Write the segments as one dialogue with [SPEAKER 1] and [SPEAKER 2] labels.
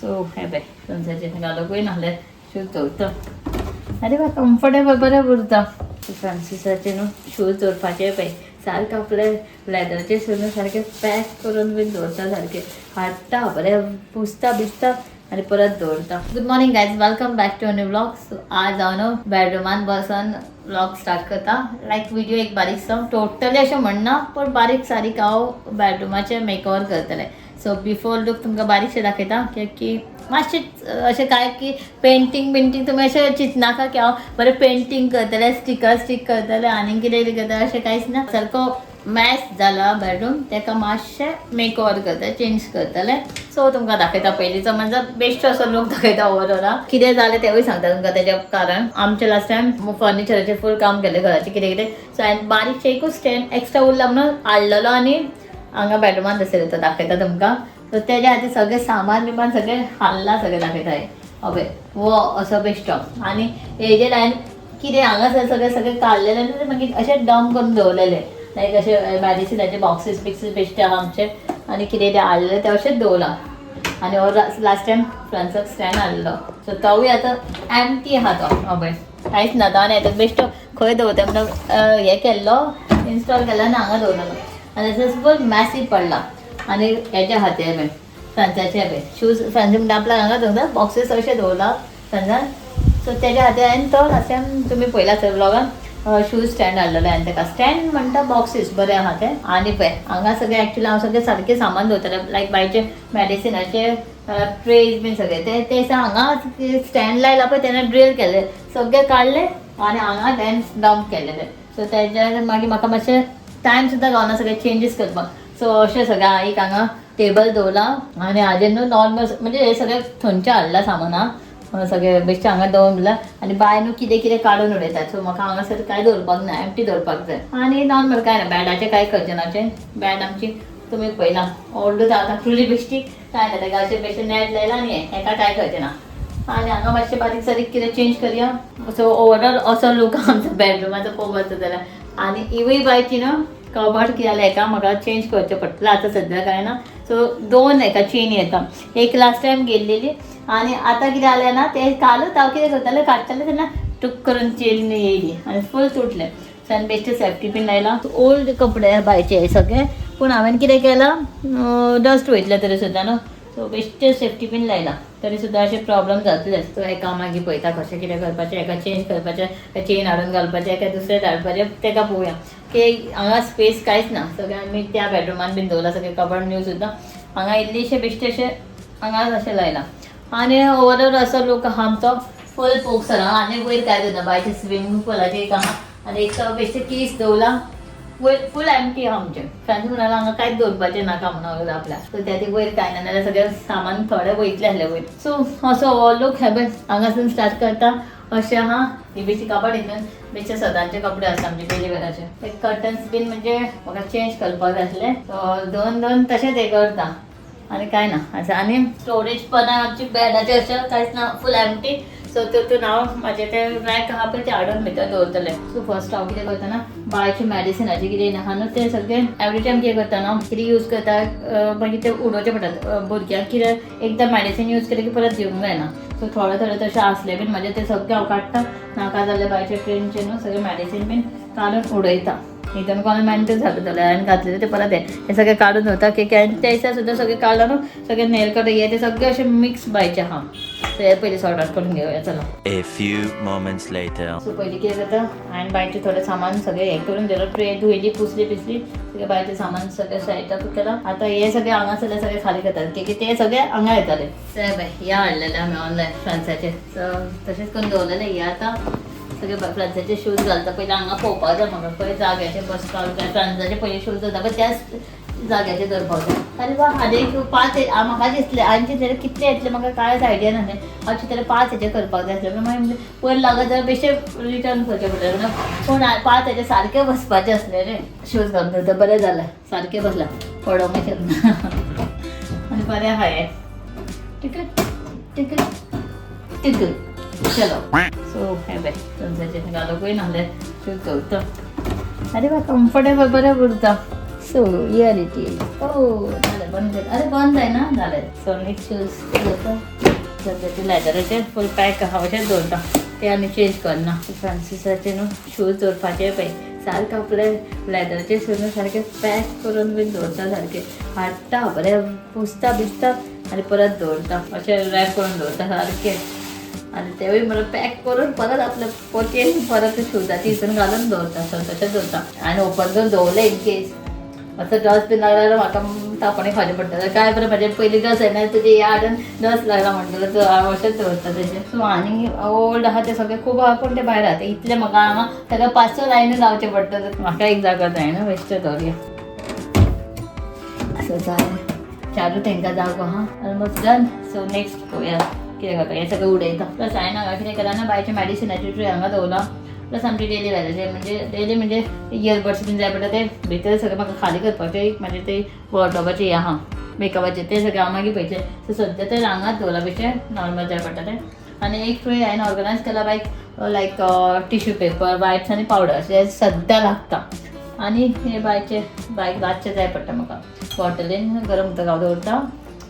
[SPEAKER 1] So हे bye सनसेचे घालूंकूय नासले shoes दवरता. अरे बा कम्फर्टेबल बरें उरता. फ्रांसिसाचे न्हू शूज दवरपाचे पळय सारके आपले लेदराचे शूज न्हू सारके पॅक करून बीन दवरता. सारके हाडटा बरें पुसता बिसता आनी परत दवरता. Good morning guys, welcome back to a new vlog. So आज हांव न्हू बेडरूमान बसून व्लॉग स्टार्ट करता. लायक व्हिडिओ एक बारीकसो टोटली अशें म्हणना पण बारीक सारीक हांव बेडरूमाचे मेकओवर करतलें. सो बिफोर लूक तुमकां बारीकशें दाखयता कित्याक की मातशें अशें काय की पेंटींग तुमी अशें चिंतनाका की हांव बरें पेंटींग करतलें स्टिकर स्टीक करतलें आनी कितें करतलें अशें कांयच ना. सारको मॅच जाला बेडरूम तेका मातशें मेकओवर करतलें चेंज करतलें. सो तुमकां दाखयता पयलींचो म्हणजे बेश्टो असो लूक दाखयता ओवरऑल. कितें जालें तेवूय सांगता तुमकां तेजें कारण. आमचें लास्ट टायम फर्निचराचें फूल काम केलें घराचें कितें कितें. सो हांवें बारीकशें एकूच स्टँड एक्स्ट्रा उरला म्हणून हाडलेलो आनी हांगा बेडरूमान दसयलो तो दाखयता तुमकां. सो तेज्या खातीर सगळें सामान बिमान सगळें हाडलां सगळें दाखयता. हय वो असो बेश्टो आनी हेजेर हांवें कितें हांगासर सगळें काडलेलें आनी मागीर अशें डंप करून दवरलेलें. लायक अशें मॅडिसिनाचे बॉक्सीस बिक्सीस बेश्टे आहा आमचे आनी कितें तें हाडलेलें तें अशेंच दवरलां. आनी हो लास्ट टायम फ्रांसाक स्टँड हाडलो. सो तोवूय आतां एम्प्टी आहा तो. हय कांयच ना तो आनी येता बेश्टो खंय दवरता म्हणून हें केल्लो इन्स्टॉल केल्लो आनी हांगा दवरलेलो आनी तेजो फूल मॅसीव पडला. आनी हेच्या खातीर बीन फ्रांसाचे बी शूज फ्रांसी म्हणटा आपल्याक हांगा दवरता बॉक्सीस अशें दवरला फ्रांसान. सो तेज्या खातीर हांवें तो लास्ट टायम तुमी पयला सर व्लॉगान शूज स्टँड हाडलेलो हांवें तेका. स्टँड म्हणटा बॉक्सीस बरें आहा ते. आनी पळय हांगा सगळें एक्चुअली हांव सगळें सारकें सामान दवरतलें लायक बायचे मॅडिसिनाचे ट्रेज बीन सगळें ते हांगा स्टँड लायला पळय तेन्ना ड्रिल केलें सगळें काडलें आनी हांगा देन डंप केलेलें. सो तेज्या मागीर म्हाका मातशें टायम सुद्दां गावना सगळें चेंजीस करपाक. सो अशें सगळें एक हांगा टेबल दवरला आनी हाजेर न्हू नॉर्मल म्हणजे हे सगळें थंयचें हाडलां सामान हां सगळें बेश्टें हांगा दवरून दिलां. आनी बाय न्हू कितें कितें काडून उडयतात. सो म्हाका हांगासर कांय दवरपाक ना एम्प्टी दवरपाक जाय. आनी नॉर्मल कांय ना बॅडाचें कांय करचें ना. बॅड आमची तुमी पयला ऑल्डूच आतां फुली बेश्टी कांय ना तेका अशें बेश्टें नॅट लायला आनी हेका कांय करचें ना. आनी हांगा मातशें बारीक सारीक कितें चेंज करया. सो ओवरऑल असो लूक आमचो बेडरूमाचो पळोवपाचो जाल्यार. आनी इवूय बायची न्हू कबड कितें जालें हेका म्हाका चेंज करचें पडटलें आतां सद्या कांय ना. सो 2 हेका चेन येता. एक लास्ट टायम गेल्लेली आनी आतां कितें जालें ना तें कालूच हांव कितें करतालें काडटालें तेन्ना टूक करून चेन येयली आनी फूल तुटलें. सो हांवें बेश्टें सेफ्टी पिन लायला. ओल्ड कपडे बायचे हे सगळे पूण हांवें कितें केलां डस्ट वयतलें तरी सुद्दां न्हू. सो बेश्टें सेफ्टी पिन लायला तरी सुद्दां अशें प्रॉब्लम जातलेच. सो हेका मागीर पळयता कशें कितें करपाचें. हेका चेंज करपाचें चेन हाडून घालपाचें हेका दुसरें धाडपाचें तेका पळोवया की हांगा स्पेस कांयच ना. सगळें आमी त्या बेडरूमान बीन दवरला सगळें कबड न्यू सुद्दां. हांगा इल्लीशें बेश्टें अशें हांगा अशें लायलां. आनी ओवरऑल असो लूक आहा आमचो फूल पोक सर. आनी वयर कांय दवरना बायचें स्विमींग पुलाचें एक आहा आनी एक बेश्टें केस दवरला. वयर फूल एम्प्टी आहा आमचें. फ्रेंड्स म्हणाला हांगा कांयच दवरपाचें नाका म्हणून आपल्याक. सो त्या खातीर वयर कांय ना नाल्यार सगळें सामान थोडें वयतलें आहलें वयर. सो असो हो लूक हें पळय हांगासून स्टार्ट करता. अशें आहा ही बेश्टी कबड हितून बेश्टे सदांचे कपडे आसता आमचे डेली वेअराचे. एक कर्टन्स बीन म्हणजे म्हाका चेंज करपाक जाय आसलें. सो दोन तशेंच हें करता आनी कांय ना असं. आनी स्टोरेज पण आमची बेडाचें अशें कांयच ना फूल एम्प्टी. सो तितून हांव म्हाजें तें रॅक आहा पळय तें हाडून भितर दवरतलें. सो फर्स्ट हांव कितें करता बायचें मॅडिसिनाचें कितें आहा न्हू तें सगळें एवरी टायम कितें करता न्हू कितें यूज करता मागीर तें उडोवचें पडटा. भुरग्यांक कितें एकदां मॅडिसीन यूज केलें की परत दिवंक जायना. सो थोडें तशें आसलें बीन म्हाजें तें सगळें हांव काडटा. नाका जाल्यार बायचे ट्रेनचें न्हू सगळें मॅडिसीन बीन काडून उडयता. हितून गव्हर्मेंटच जाता जाल्यार हांवें घातलेलें तें परत हें सगळें काडून दवरता की त्या दिसा सुद्दां सगळें काडलां न्हू सगळें नेल कटर हे ते सगळें अशें मिक्स बायचें आहा. सो हे पयलीं सॉर्ट आउट करून घेवया चला.
[SPEAKER 2] A few moments later.
[SPEAKER 1] So पयलीं कितें करता हांवें बायचें थोडें सामान सगळें हें करून दिलो. ट्रे धुयली पुसली पिसली सगळें बायचें सामान सगळें सायडीक केलां. आतां हे सगळें हांगासरलें सगळें खाली करतात की ते सगळें हांगा येतालें. तें बाय ह्या हाडलेलें हांवें ऑनलायन फ्रांसाचें. सो तशेंच करून दवरलेलें. हे आतां सगळे फ्रांसाचे शूज घालता. पयलीं हांगा पळोवपाक जाय म्हाका खंय जाग्याचेर बसपाक जाय. फ्रांसाचे पयलीं शूज जाता पळय त्याच जाग्याचेर दवरपाक जाय. आरे वा हाजें एक 5 म्हाका दिसलें हांवें चिंतलें कितले येतले म्हाका कांयच आयडिया नासलें. हांव चिंतलें 5 हेजे करपाक जाय आसलें मागीर पयर लागत जाल्यार बेश्टें रिटर्न करचें पडटलें पूण 5 हेजे सारकें बसपाचें आसलें रे. शूज घालून दवरता बरें जालें सारकें बसलां पडोंकूच शकना. आनी बरें आहा हें टिकट टिकट टिकट चलो. सो हें पळय सनसेचें घालूंकूय नासलें शूज दवरता. अरे वा कम्फर्टेबल बरें उरता. So here it is. ओ जालें बंद कर. अरे बंद जायना जालें. सो नेक्स्ट शूज दवरता. सध्या ते लेदराचे फुल पॅक अशेंच दवरता ते आनी चेंज करना. फ्रांसिसाचे न्हू शूज दवरपाचे पळय सारकें आपले लेदराचे शूज न्हू सारके पॅक करून बीन दवरता सारके हाडटा बरें पुसता बिसता आनी परत दवरता अशें रॅप करून दवरता सारके आनी तेवूय म्हणून पॅक करून परत आपल्या पोतयेन परत शुजाची हितून घालून दवरता. सो तशेंच दवरता आनी ओपन करून दवरलें इन केस असं डस्ट बीन लागला जाल्यार म्हाका तापोवणी खावचें पडटलें. काय बरें म्हाजें पयलीं डस्ट येना तुजे ह्या हाडून डस्ट लागला म्हणटलें तर हांव अशेंच दवरता तेजें. सो आनी ओल्ड आहा तें सगळें खूब आहा पूण तें भायर आहा इतलें म्हाका हांगा ताका 500 लायनी लावचे पडटले. म्हाका एक जागो जायना बेश्टें दवरया असं जाय चारू तांकां जागो आहा ऑलमोस्ट डन. सो नेक्स्ट पळोवया कितें करता हें सगळें उडयता. प्लस हांवें हांगा कितें केलां ना बायच्या मॅडिसिनाची ट्रे हांगा दवरला. प्लस आमचे डेली घालायचे म्हणजे डेली म्हणजे इयरबड्स बीन जाय पडटा ते भितर सगळें म्हाका खाली करपाचें एक म्हणजे ते वॉर्डरोबाचें हें आहा मेकअपाचें ते सगळें हांव मागीर पळयचें. सो सद्या ते हांगाच दवरला बेश्टें नॉर्मल जाय पडटा तें. आनी एक ट्रे हांवें ऑर्गनायज केला लायक टिश्यू पेपर वायप्स आनी पावडर हे सद्या लागता. आनी हे बायक रातचें जाय पडटा म्हाका बॉटलीन गरम उदक हांव दवरता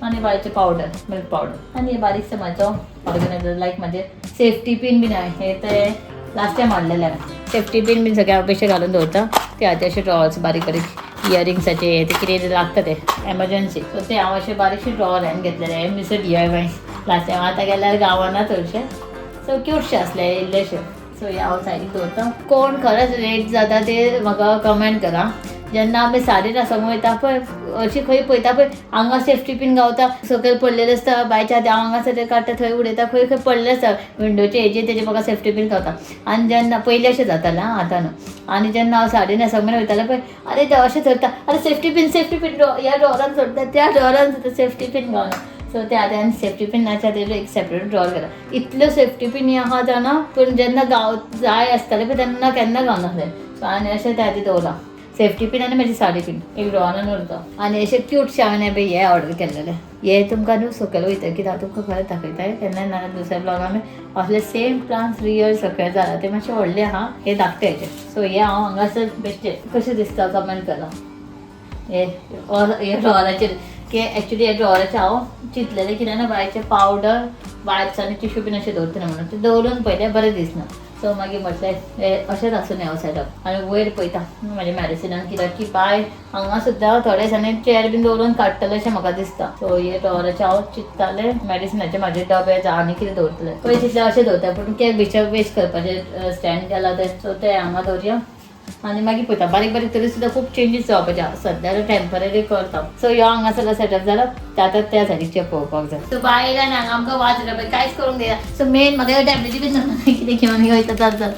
[SPEAKER 1] आनी बायचे पावडर मिल्क पावडर आनी हे बारीकसो म्हाजो ऑर्गनायझर लायक म्हणजे सेफ्टी पिन बीन आहे हे ते लास्ट टायम हाडलेले हांवें. सेफ्टी पिन बीन सगळे हांव बेश्टे घालून दवरता. ते हाचे अशे ड्रॉवर्स बारीक बारीक इयरिंग्साचे ते कितें लागता ते एमर्जन्सी सो ते हांव अशे बारीकशे ड्रॉवर हांवें घेतलेले हे मिसो DIY लास्ट टायम. आतां गेल्यार गांवाना चडशे सो क्यूटशे आसले इल्लेशे. सो हे हांव सायडीक दवरता. कोण खरेंच रेट जाता ते म्हाका कमेंट करा. जेन्ना आमी साडीर आसोंक वयता पळय अशी खंय पळयता पळय हांगा सेफ्टी पिन गावता सकयल पडलेले आसता बायच्या हाती हांव हांगा सगळें काडटा थंय उडयता खंय खंय पडलें आसता विंडोचे हेजेर तेजे म्हाका सेफ्टी पिन गावता. आनी जेन्ना पयलीं अशें जातालें आतां न्हू. आनी जेन्ना हांव साडी न्हेसोंक बीन वयतालें पळय आरे देव अशें धरता अरे सेफ्टी पिन ह्या ड्रॉवरान सोडटा त्या ड्रॉवरान सेफ्टी पिन गावना. सो ते आतां हांवें सेफ्टी पिन नाच्या तेजेर एक सेपरेट ड्रॉवर केला. इतल्यो सेफ्टी पिन आहा जाणा पूण जेन्ना जाय आसताले पळय तेन्ना केन्ना गावनासलें. सो आनी अशें त्या खातीर दवरला सेफ्टी पिन आनी म्हाजी साडी पिन एक ड्रॉवरान उरता. आनी अशें क्यूटशे हांवें हे ऑर्डर केल्लेले हे तुमकां न्हू सकयल वयतकीर हांव तुमकां खरें दाखयताय केन्ना ना दुसऱ्या ब्लॉगान असले सेम प्लांट्स रियल सकयल जाला ते मातशे व्हडले आहा हे धाकटे हेचे. सो हे हांव हांगासर बेश्टे कशें दिसता कमेंट करा. हे ड्रॉवराचेर की एक्चुली हे ड्रॉवराचे हांव चिंतलेलें कित्याक ना बायचे पावडर वायप्स आनी टिश्यू बीन अशें दवरतना म्हणून ते दवरून पयलें बरें दिसना. सो मागीर म्हटलें हे अशेंच आसूं हांव सेटअप आनी वयर पळयता म्हाज्या मॅडिसिनान कित्याक की बाय हांगा सुद्दां थोडे दिसांनी चेअर बीन दवरून काडटलें अशें म्हाका दिसता. सो हे ड्रॉवराचे हांव चिंततालें मॅडिसिनाचे म्हाजे डबे आनी कितें दवरतलें पळय तितलें अशें दवरता पूण केक वेस्ट करपाचें स्टँड केला ते सो ते हांगा दवरया आनी मागीर पळयता बारीक बारीक तरी सुद्दां खूब चेंजीस जावपाचे सद्या टेम्पररी करता. सो ह्यो हांगा सगळो सेटअप जाला आतां त्या सायडीचे पळोवपाक जाय. सो बायलान हांगा आमकां वाज पळय कांयच करूंक दिना. सो मेन म्हाका टॅब्लेटी बीन कितें घेवन वयता चल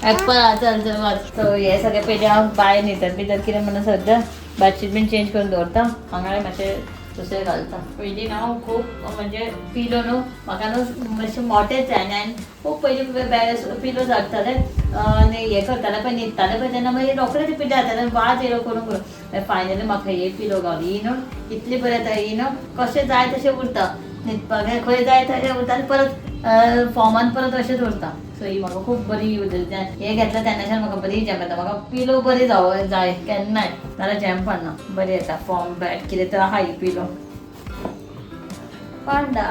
[SPEAKER 1] एप्पल चल वाज. सो हे सगळें पयलीं हांव बाय न्हिदत भितर कितें म्हणून सद्दां बेडशीट बीन चेंज करून दवरता. हांगा मातशें दुसरें घालता. पयलीं हांव खूब म्हणजे पिलो न्हू म्हाका न्हू मातशें मोटेच जाय आनी खूब पयलीं पिलोज हाडटाले आनी हें करतालें पळय न्हिदतालें पळय तेन्ना मागीर रोखडें ते पिड्ड्यार जाताले वाज येयलो करून करून फायनली म्हाका हे पिलो गावली. ही न्हू इतली बरें येता ही न्हू कशें जाय तशें उरता न्हिदपाक खंय जाय थंय उरता आनी परत फॉर्मान परत अशेंच उरता. सो ही म्हाका खूब बरी यूज हे घेतला तेन्नाच्यान म्हाका बरी जॅम येता. म्हाका पिलो बरी जाय केन्नाय नाल्यार जॅम पडना बरी येता फॉर्म बॅट कितें तर आहा ही पिलो पांडा.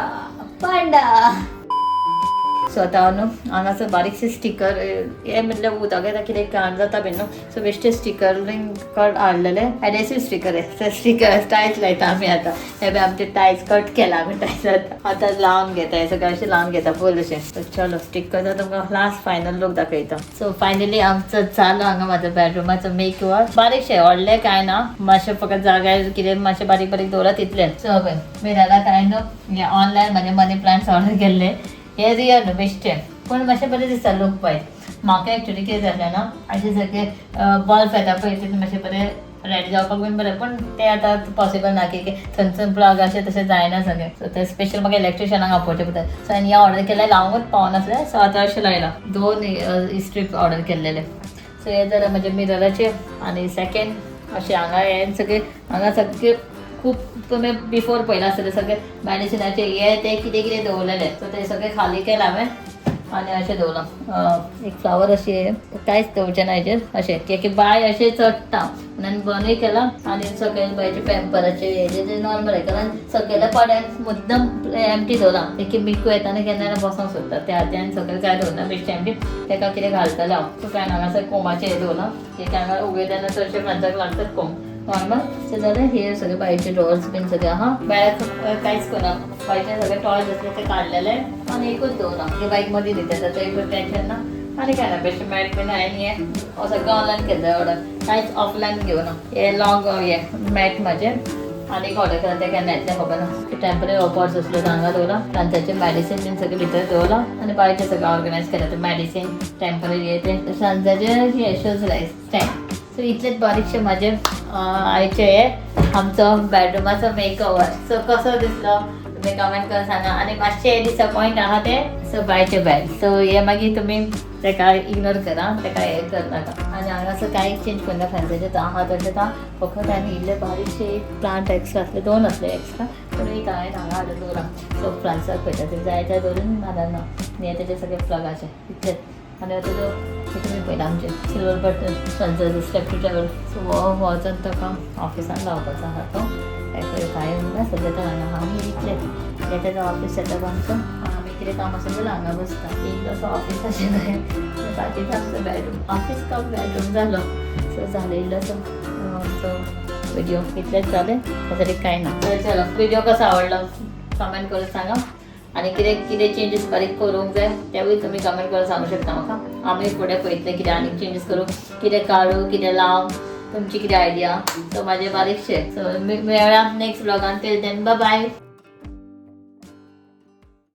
[SPEAKER 1] सो आतां न्हू हांगासर बारीकशे स्टिकर हे म्हटल्यार उदक येता कितें घाण जाता बीन न्हू सो बेश्टे स्टिकर बीन कट हाडलेले एडेसिव स्टिकर हे स्टिकर टायल्स लायता आमी आतां हे बी आमचे टायल्स कट केला आमी टायल्स आतां लावन घेता हे सगळें अशें लावन घेता फूल अशें. सो चलो स्टिकर तुमकां लास्ट फायनल लूक दाखयता. सो फायनली आमचो जालो हांगा म्हाजो बेडरुमाचो मेक ओवर. बारीकशे व्हडले कांय ना मातशें फकत जागा कितें मातशें बारीक बारीक दवरा तितलें. सो पळय मिरराक हांवें न्हू हे ऑनलायन म्हाजे मनी प्लांट्स ऑर्डर केल्ले हे रियल न्हू बेश्टे पूण मातशें बरें दिसता लूक पळय. म्हाका एक्चुली कितें जालें ना अशें सगळें बल्ब येता पळय तितून मातशें बरें रेडी जावपाक बीन बरें पूण तें आतां पॉसिबल ना की थंयसून प्लग अशें तशें जायना सगळें. सो तें स्पेशल म्हाका इलेक्ट्रिशनाक आपोवचें पडटा. सो हांवें हें ऑर्डर केलें लावंकूच पावनासलें सो आतां अशें लायलां 2 स्ट्रीप ऑर्डर केल्लेले. सो हे जाल्यार म्हजे मिरराचे आनी सेकेंड अशें हांगा हे सगळें खूब तुमी बिफोर पयलां आसतलें सगळें मॅडिसिनाचे हे ते कितें कितें दवरलेले. सो ते सगळें खाली केलां हांवें आणि असे दवरला एक फ्लावर अशी आहे कांयच दवरचें ना हेजेर अशें की बाय अशें चडटा म्हणून बंदूय केला आणि सकयल बायचे पेम्पराचे हेजे जे नॉर्मल आहे कारण सकयल्या पाड्याक मुद्दम एमटी दवरला एक मिकू येताना केन्ना बसोंक सोदता त्या हात्यान सकयल काय दवरना बेश्टें एमटी तेका कितें घालतले हांव सो काय हांगासर कोमाचें हें दवरला की हांगा उगयतना चडशे फ्रांसाक लागतात कोंब नॉर्मल सो जाल्यार हे सगळे बायचे ड्रॉवर्स बीन सगळे आहा भायर कांयच करना बायचे सगळे टॉयज असले ते काडलेले आणि एकूच दवरला हे बाईक मध्ये न्हिदता तर एकूच टेन्शन ना आणि काय ना बेश्टे मॅट बीन हांवें हे सगळं ऑनलायन केलं ऑर्डर कांयच ऑफलायन घेवना हे लॉंग हे मॅट म्हाजे आनी ऑर्डर केला ते केन्ना येतलें खबर ना टेम्पररी ऑफर्स असले हांगा दवरला तांच्याचे मेडिसीन बीन सगळे भितर दवरला आनी बायचे सगळें ऑर्गनायज केला ते मेडिसीन टेम्पररी हे ते सांजाचे हे शूज लायक स्टँड सो इतलेच बारीकशे म्हाजे आयचे हे आमचो बेडरूमाचो मेकओवर सो कसो दिसलो तुम्ही कमेंट करून सांगा आणि मातशे डिसअपॉइंट आहा ते सो बायचे बेड सो हे मागीर तुमी तेका इग्नोर करा तेका हे करनाका आनी हांगासर कांय चेंज करना फ्रेंड्साचे आहा तशें ता फकत आनी इल्ले बारीकशे एक प्लांट एक्स्ट्रा असले 2 असले एक्स्ट्रा पूण एक हांवें हांगा हाडून दवरा सो फ्रांसाक पळयता ते जाय ते दवरून घालना हे तेजे सगळे प्लगाचे इतलेच आनी आतां जो तुमी पळयला आमचे सिल्वर बटन फ्रांसाचो स्टेपटूच्यावर सो हो वचून ताका ऑफिसान लावपाचो आहा तो काय ना सध्या तर हांगा आमी इतले तेका जो ऑफिस सेटअप आमचो आमी कितें काम आसा जाल्यार हांगा बसता एक असो ऑफिस अशें जाय बाकीचो आमचो बेडरूम ऑफिस कम बेडरूम जालो सो जालें इल्लोसो आमचो व्हिडिओ इतलेंच जालें तरी कांय ना चलो व्हिडिओ कसो आवडलो कमेंट करून सांगा आणि कितें चेंजीस बारीक करूंक जाय तेवूय तुमी कमेंट करून सांगू शकता म्हाका आमी फुडें पळयतले कितें आनी चेंजीस करूं कितें काडूं कितें लाव तुमची कितें आयडिया सो म्हाजे बारीकशे सो मेळ्या नेक्स्ट ब्लॉगान टिल देन बाय बाय